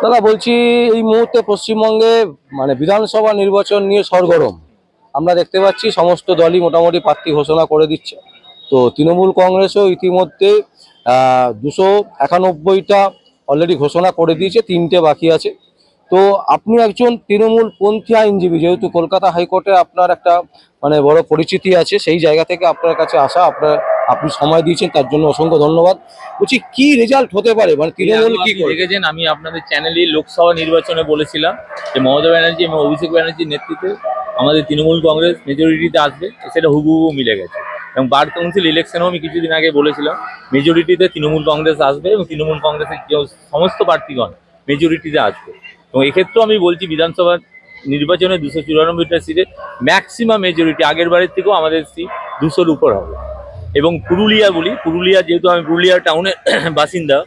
দাদা বলছি, এই মুহূর্তে পশ্চিমবঙ্গে বিধানসভা নির্বাচন নিয়ে সরগরম আমরা দেখতে পাচ্ছি। সমস্ত দলই মোটামুটি প্রার্থী ঘোষণা করে দিচ্ছে। তো তৃণমূল কংগ্রেসও ইতিমধ্যে 291টা অলরেডি ঘোষণা করে দিয়েছে, 3টে বাকি আছে। তো আপনি একজন তৃণমূল পন্থী আইনজীবী, যেহেতু কলকাতা হাইকোর্টে আপনার একটা বড় পরিচিতি আছে, সেই জায়গা থেকে আপনার কাছে আসা, আপনি সময় দিয়েছেন, তার জন্য অসংখ্য ধন্যবাদ। বলছি, কি রেজাল্ট হতে পারে, তৃণমূল কি দেখেছেন? আমি আপনাদের চ্যানেলে লোকসভা নির্বাচনে বলেছিলাম যে মমতা ব্যানার্জি এবং অভিষেক ব্যানার্জির নেতৃত্বে আমাদের তৃণমূল কংগ্রেস মেজরিটিতে আসবে, সেটা হুবহু মিলে গেছে। এবং বার কাউন্সিল ইলেকশনেও আমি কিছুদিন আগে বলেছিলাম মেজরিটিতে তৃণমূল কংগ্রেস আসবে এবং তৃণমূল কংগ্রেসের যে সমস্ত প্রার্থীগণ মেজরিটিতে আসবে। এবং এক্ষেত্রেও আমি বলছি বিধানসভা নির্বাচনে 294টা সিটে ম্যাক্সিমাম মেজরিটি আগের বারের থেকেও আমাদের সিট 200-র উপর হবে। এবং পুরুলিয়া যেহেতু আমি পুরুলিয়া টাউনের বাসিন্দা,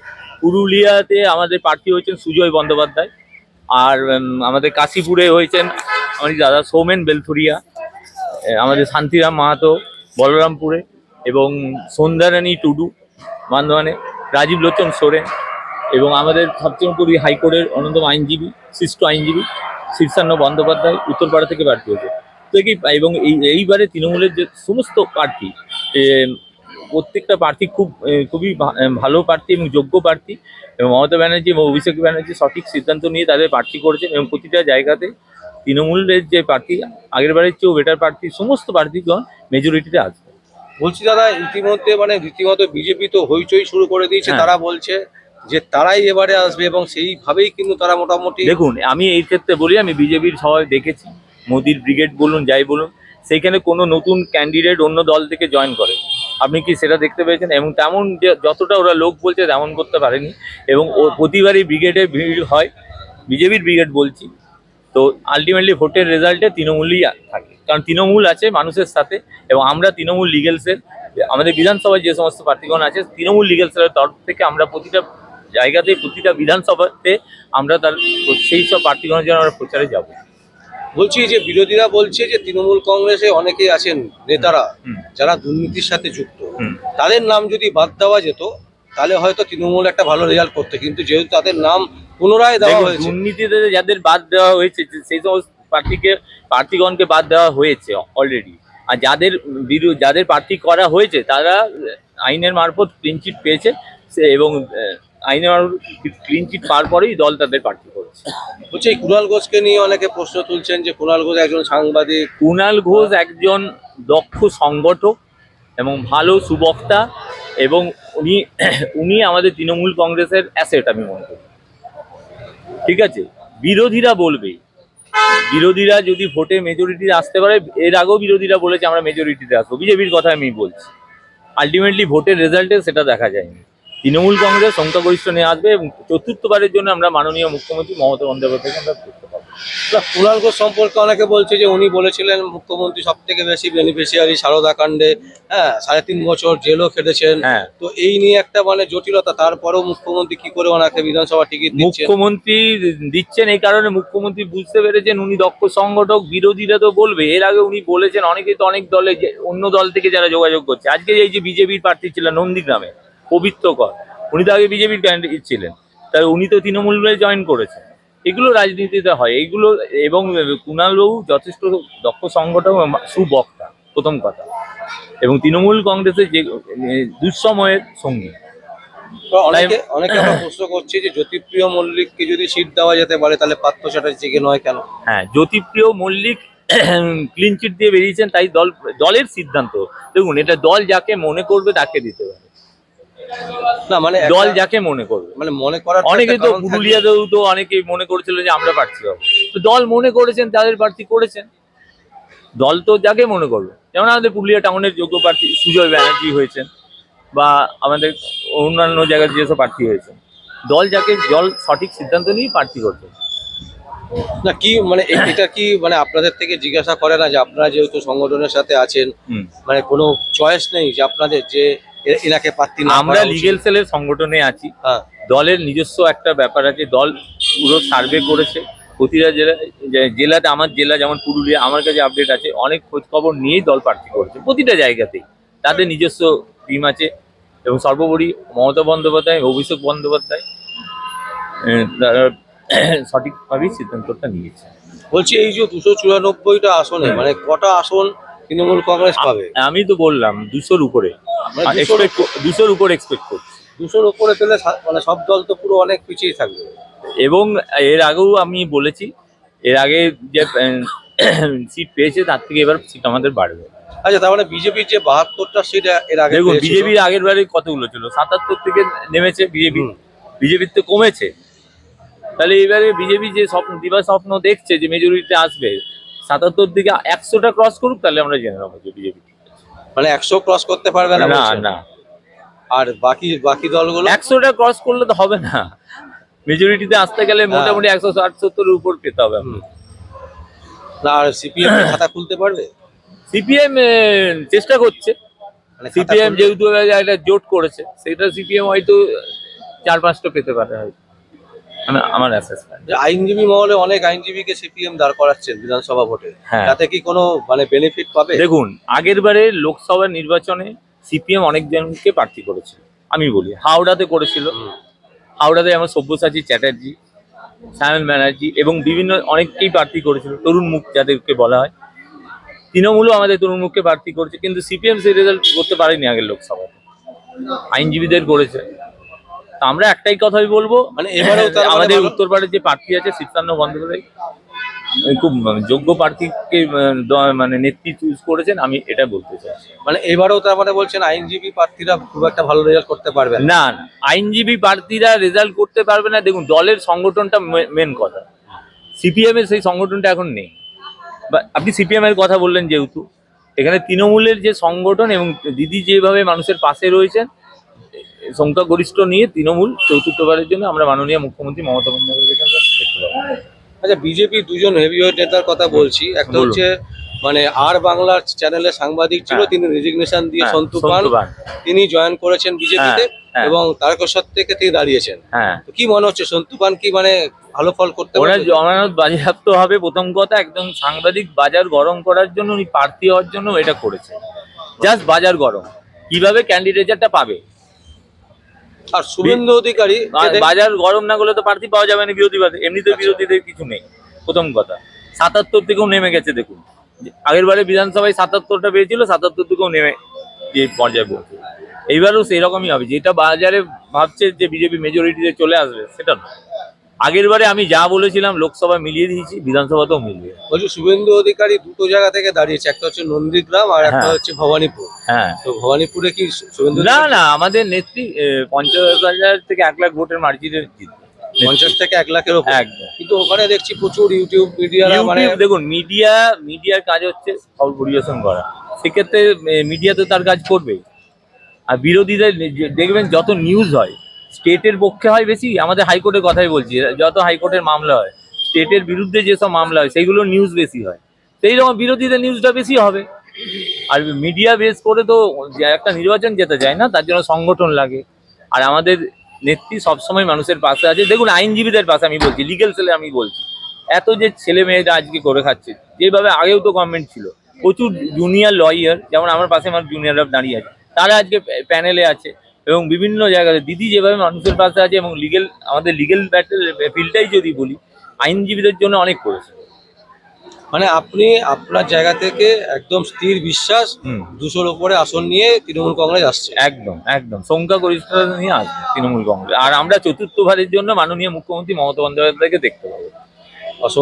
পুরুলিয়াতে আমাদের প্রার্থী হয়েছেন সুজয় বন্দ্যোপাধ্যায়। আর আমাদের কাশীপুরে হয়েছেন আমার দাদা সৌমেন বেলথুরিয়া, আমাদের শান্তিরাম মাহাতো বলরামপুরে, এবং সন্ধ্যারানী টুডু বান্ধবানে, রাজীব লোচন সোরেন, এবং আমাদের সপ্তমপুরী হাইকোর্টের অন্যতম আইনজীবী, শ্রেষ্ঠ আইনজীবী শীর্ষান্ন বন্দ্যোপাধ্যায় উত্তরপাড়া থেকে প্রার্থী হয়েছে। তো এবং এইবারে তৃণমূলের যে সমস্ত প্রার্থী, প্রত্যেকটা প্রার্থী খুবই ভালো প্রার্থী এবং যোগ্য প্রার্থী। এবং মমতা ব্যানার্জি এবং অভিষেক ব্যানার্জি সঠিক সিদ্ধান্ত নিয়ে তাদের প্রার্থী করেছেন এবং প্রতিটা জায়গাতে তৃণমূলের যে প্রার্থী আগের বারের চেয়েও বেটার প্রার্থী, সমস্ত প্রার্থীগণ মেজরিটিতে আসবে। বলছি দাদা, ইতিমধ্যে রীতিমতো বিজেপি তো হইচই শুরু করে দিয়েছে। তারা বলছে যে তারাই এবারে আসবে এবং সেইভাবেই কিন্তু তারা মোটামুটি। দেখুন, আমি এই ক্ষেত্রে বলি, আমি বিজেপির সবাই দেখেছি, মোদির ব্রিগেড বলুন যাই বলুন, সেইখানে কোনো নতুন ক্যান্ডিডেট অন্য দল থেকে জয়েন করে। আপনি কি সেটা দেখতে পেয়েছেন? এবং তেমন যতটা ওরা লোক বলছে তেমন করতে পারেনি। এবং প্রতিবারই ব্রিগেডে ভিড় হয়, বিজেপির ব্রিগেড বলছি। তো আলটিমেটলি ভোটের রেজাল্টে তৃণমূলই থাকে, কারণ তৃণমূল আছে মানুষের সাথে। এবং আমরা তৃণমূল লিগেলসের, আমাদের বিধানসভায় যে সমস্ত প্রার্থীগণ আছে তৃণমূল লিগেলসের তরফ থেকে আমরা প্রতিটা জায়গাতে, প্রতিটা বিধানসভাতে আমরা তার সেই সব প্রার্থীগণের জন্য আমরা প্রচারে যাব। বলছি যে বিরোধীরা বলছে যে তৃণমূল কংগ্রেসে অনেকেই আছেন নেতারা যারা দুর্নীতির সাথে যুক্ত, তাদের নাম যদি বাদ দেওয়া যেত তাহলে হয়তো তৃণমূল একটা ভালো রেজাল্ট করতে। কিন্তু যেহেতু তাদের নাম পুনরায় দেওয়া হয়েছে, দুর্নীতিতে যাদের বাদ দেওয়া হয়েছে সেই সমস্ত প্রার্থীগণকে বাদ দেওয়া হয়েছে অলরেডি। আর যাদের প্রার্থী করা হয়েছে তারা আইনের মারফত ক্লিনচিট পেয়েছে, এবং আইনের মারফত ক্লিনচিট পাওয়ার পরেই দল তাদের প্রার্থী করেছে। বলছি, এই কুণাল ঘোষকে নিয়ে অনেকে প্রশ্ন তুলছেন যে কুণাল ঘোষ একজন সাংবাদিক। কুণাল ঘোষ একজন দক্ষ সংগঠক এবং ভালো সুবক্তা, এবং উনি আমাদের তৃণমূল কংগ্রেসের অ্যাসেট আমি মনে করি। ঠিক আছে, বিরোধীরা বলবে, বিরোধীরা যদি ভোটে মেজরিটিতে আসতে পারে, এর আগেও বিরোধীরা বলেছে আমরা মেজরিটিতে আসবো, বিজেপির কথা আমি বলছি। আলটিমেটলি ভোটের রেজাল্টে সেটা দেখা যায়নি। তৃণমূল কংগ্রেস সংখ্যাগরিষ্ঠ নিয়ে আসবে এবং চতুর্থবারের জন্য আমরা মাননীয় মুখ্যমন্ত্রী মমতা বন্দ্যোপাধ্যায়কে আমরা করতে পারবো। কুণাল ঘোষ সম্পর্কে অনেকে বলছে যে উনি বলেছিলেন মুখ্যমন্ত্রী সব থেকে বেশি বেনিফিশিয়ারি সারদা কাণ্ডে, 3.5 বছর জেলও খেটেছেন। তো এই নিয়ে একটা জটিলতা। তারপরেও মুখ্যমন্ত্রী কি করে ওনাকে বিধানসভা টিকিট দিচ্ছেন? মুখ্যমন্ত্রী দিচ্ছেন এই কারণে, মুখ্যমন্ত্রী বুঝতে পেরেছেন উনি দক্ষ সংগঠক। বিরোধীরা তো বলবে, এর আগে উনি বলেছেন অনেকেই তো অনেক দলে, অন্য দল থেকে যারা যোগাযোগ করছে। আজকে এই যে বিজেপির প্রার্থী ছিলেন নন্দীগ্রামে পবিত্র কর, উনি তো আগে বিজেপির ক্যান্ডিডেট ছিলেন, তাই উনি তো তৃণমূলে জয়েন করেছেন। এগুলো রাজনীতিতে হয় এইগুলো। এবং কুণালবাবু যথেষ্ট দক্ষ সংগঠক, সুবক্তা প্রথম কথা, এবং তৃণমূল কংগ্রেসের যে দুঃসময়ের সঙ্গী। অনেকে প্রশ্ন করছে যে জ্যোতিপ্রিয় মল্লিককে যদি সিট দেওয়া যেতে পারে তাহলে পার্থ চ্যাটার্জিকে নয় কেন? হ্যাঁ, জ্যোতিপ্রিয় মল্লিক ক্লিন চিট দিয়ে বেরিয়েছেন, তাই দলের সিদ্ধান্ত। দেখুন, এটা দল যাকে মনে করবে তাকে দিতে পারে। না দল যাকে মনে করবে, মনে করার অনেকে তো পুরুলিয়াতেও তো অনেকেই মনে করেছিল যে আমরা প্রার্থী হবো, তো দল মনে করেছেন তাদের প্রার্থী করেছেন। দল তো যাকে মনে করবে, যেমন আমাদের পুরুলিয়া টাউনের যোগ্য প্রার্থী সুজয় ব্যানার্জি হয়েছেন, বা আমাদের অন্যান্য জায়গায় যেসব প্রার্থী হয়েছেন, দল সঠিক সিদ্ধান্ত নিয়ে প্রার্থী করছে। না কি এটা কি আপনাদের থেকে জিজ্ঞাসা করে না যে আপনারা যেহেতু সংগঠনের সাথে আছেন, কোনো চয়েস নেই যে আপনাদের যে এনাকে প্রার্থী না? আমরা লিগেল সেলের সংগঠনে আছি, দলের নিজস্ব একটা ব্যাপার আছে। দল পুরো সার্ভে করেছে প্রতিটা জেলাতে। আমার জেলা যেমন পুরুলিয়া, আমার কাছে আপডেট আছে, অনেক খোঁজ খবর নিয়েই দল প্রার্থী করেছে প্রতিটা জায়গাতেই। তাদের নিজস্ব টিম আছে, এবং সর্বোপরি মমতা বন্দ্যোপাধ্যায়, অভিষেক বন্দ্যোপাধ্যায় সঠিকভাবেই সিদ্ধান্তটা নিয়েছে। বলছি এই যে 294টা আসনে মানে কটা আসন তৃণমূল কংগ্রেস পাবে? আমি তো বললাম 200-র উপরে, মানে 200 200-র উপরে এক্সপেক্ট করছি। 200-র উপরে পেলে মানে সব দল তো পুরো অনেক পিছিয়ে থাকবে। এবং এর আগেও আমি বলেছি, এর আগে যে সিট পেয়েছে তার থেকে এবার সিট আমাদের বাড়বে। আচ্ছা, তার মানে বিজেপির যে 72টা সিট এর আগে দেখুন পেয়েছিল, বিজেপির আগের বারে কতগুলো ছিল, 77 থেকে নেমেছে বিজেপি, হুম। বিজেপির তো কমেছে। তাহলে এবারে বিজেপি যে দিবা স্বপ্ন দেখছে যে মেজরিটিতে আসবে, 77 দিকে 100টা ক্রস করুক, তাহলে আমরা জেনে নেবো যে বিজেপি। মানে 100 ক্রস করতে পারবে না না বলছেন? না, আর বাকি বাকি দলগুলো 100টা ক্রস করলে তো হবে না, মেজরিটিতে আসতে গেলে হ্যাঁ। মোটামুটি 160-70-এর উপর পেতে হবে। হুম। না, আর সিপিএম খাতা খুলতে পারবে? সিপিএম চেষ্টা করছে, মানে খাতা সিপিএম খুলবে? যেহেতু একটা জোট করেছে, সেটা সিপিএম হয়তো 4-5টা পেতে পারে হয়তো, মানে আমার অ্যাসেসমেন্ট। যে আইনজীবী মহলে অনেক আইনজীবীকে সিপিএম দাঁড় করাচ্ছেন বিধানসভা ভোটে, হ্যাঁ। তাতে কি কোনো মানে বেনিফিট পাবে? দেখুন আগের বারে লোকসভা নির্বাচনে সিপিএম অনেকজনকে প্রার্থী করেছিল, আমি বলি হাওড়াতে করেছিল, হুম। হাওড়াতে যেমন সব্যসাচী চ্যাটার্জি, সায়ন ব্যানার্জি এবং বিভিন্ন অনেককেই প্রার্থী করেছিল, তরুণ মুখ যাদেরকে বলা হয়। তৃণমূলও আমাদের তরুণ মুখকে প্রার্থী করেছে, কিন্তু সিপিএম সেই রেজাল্ট করতে পারেনি আগের লোকসভায়, আইনজীবীদের করেছে। তা আমরা একটাই কথাই বলবো, মানে এবারেও তার মানে আমাদের ভালো- উত্তরপাড়ার যে প্রার্থী আছে শীর্ষান্ন বন্দ্যোপাধ্যায়, খুব যোগ্য প্রার্থীকে মানে নেত্রী চুজ করেছেন, আমি এটা বলতে চাই। মানে এবারেও তার মানে বলছেন আইনজীবী প্রার্থীরা খুব একটা ভালো রেজাল্ট করতে পারবে না? না না, আইনজীবী প্রার্থীরা রেজাল্ট করতে পারবে না। দেখুন দলের সংগঠনটা মেন কথা, সিপিএম এর সেই সংগঠনটা এখন নেই। বা আপনি সিপিএম এর কথা বললেন, যেহেতু এখানে তৃণমূলের যে সংগঠন এবং দিদি যেভাবে মানুষের পাশে রয়েছেন, সংখ্যাগরিষ্ঠ নিয়ে তৃণমূল চতুর্থবারের জন্য আমরা মাননীয় মুখ্যমন্ত্রী মমতা বন্দ্যোপাধ্যায়কে আমরা দেখতে পাবো। আচ্ছা, বিজেপি দুজন হেভিওয়েট নেতার কথা বলছি, একটা বলুন। হচ্ছে মানে আর বাংলার চ্যানেলে সাংবাদিক ছিল, হ্যাঁ। তিনি রেজিগনেশন দিয়ে হ্যাঁ, সন্তু পান সন্তু পান। তিনি জয়েন করেছেন বিজেপিতে হ্যাঁ। এবং তারকেশ্বর থেকে তিনি দাঁড়িয়েছেন। হ্যাঁ, তো কি মনে হচ্ছে সন্তু পান কি মানে ভালো ফল করতে ওনার পারবে? জমানত বাজেয়াপ্ত হবে, প্রথম কথা। একদম সাংবাদিক বাজার গরম করার জন্য উনি প্রার্থী হওয়ার জন্য এটা করেছে, জাস্ট বাজার গরম, কিভাবে ক্যান্ডিডেটটা পাবে। আর শুভেন্দু অধিকারী বাজার গরম না করলে তো প্রার্থী পাওয়া যাবে না বিরোধীবাদে, এমনিতে আচ্ছা। বিরোধীদের কিছু নেই, প্রথম কথা। 77 থেকেও নেমে গেছে, দেখুন আগের বারে বিধানসভায় 77টা পেয়েছিল, 77 থেকেও নেমে যে পর্যায়ে পৌঁছে। এইবারও সেই রকমই হবে, যেটা বাজারে ভাবছে যে বিজেপি মেজরিটিতে চলে আসবে, সেটা না। আগের বারে আমি যা বলেছিলাম লোকসভা মিলিয়ে দিয়েছি, বিধানসভাতেও মিলিয়ে। বলছি শুভেন্দু অধিকারী দুটো জায়গা থেকে দাঁড়িয়েছে, একটা হচ্ছে নন্দীগ্রাম আর একটা হ্যাঁ। হচ্ছে ভবানীপুর। হ্যাঁ, তো ভবানীপুরে কি শুভেন্দু না না, আমাদের নেত্রী 50,000 থেকে 1 লাখ ভোটের মার্জিনে জিতবে, 50 থেকে 1 লাখের উপর? একদম। কিন্তু ওখানে দেখছি প্রচুর ইউটিউব মিডিয়ারা মানে ইউটিউব, দেখুন মিডিয়ার কাজ হচ্ছে খবর পরিবেশন করা, সেক্ষেত্রে মিডিয়া তো তার কাজ করবেই। আর বিরোধীদের দেখবেন যত নিউজ হয় স্টেটের পক্ষে হয় বেশি, আমাদের হাইকোর্টের কথাই বলছি, যত হাইকোর্টের মামলা হয় স্টেটের বিরুদ্ধে যেসব মামলা হয় সেইগুলো নিউজ বেশি হয়, সেই রকম বিরোধীদের নিউজটা বেশি হবে। আর মিডিয়া বেস করে তো যে একটা নির্বাচন যেতে যায় না, তার জন্য সংগঠন লাগে। আর আমাদের নেত্রী সবসময় মানুষের পাশে আছে। দেখুন আইনজীবীদের পাশে আমি বলছি, লিগেল সেলে আমি বলছি, এত যে ছেলে মেয়েরা আজকে করে খাচ্ছে, যেভাবে আগেও তো গভর্নমেন্ট ছিল, প্রচুর জুনিয়র লয়ার, যেমন আমার পাশে আমার জুনিয়ররা দাঁড়িয়ে আছে, তারা আজকে প্যানেলে আছে এবং বিভিন্ন জায়গায় দিদি যেভাবে মানুষের পাশে আছে, এবং আমাদের লিগেল ব্যাটেল ফিল্ডটাই যদি বলি, আইনজীবীদের জন্য অনেক করেছে। মানে আপনি আপনার জায়গা থেকে একদম স্থির বিশ্বাস 200-র উপরে আসন নিয়ে তৃণমূল কংগ্রেস আসছে? একদম একদম, সংখ্যাগরিষ্ঠতা নিয়ে আসবে তৃণমূল কংগ্রেস। আর আমরা চতুর্থবারের জন্য মাননীয় মুখ্যমন্ত্রী মমতা বন্দ্যোপাধ্যায়কে দেখতে পাবো। অসংখ্য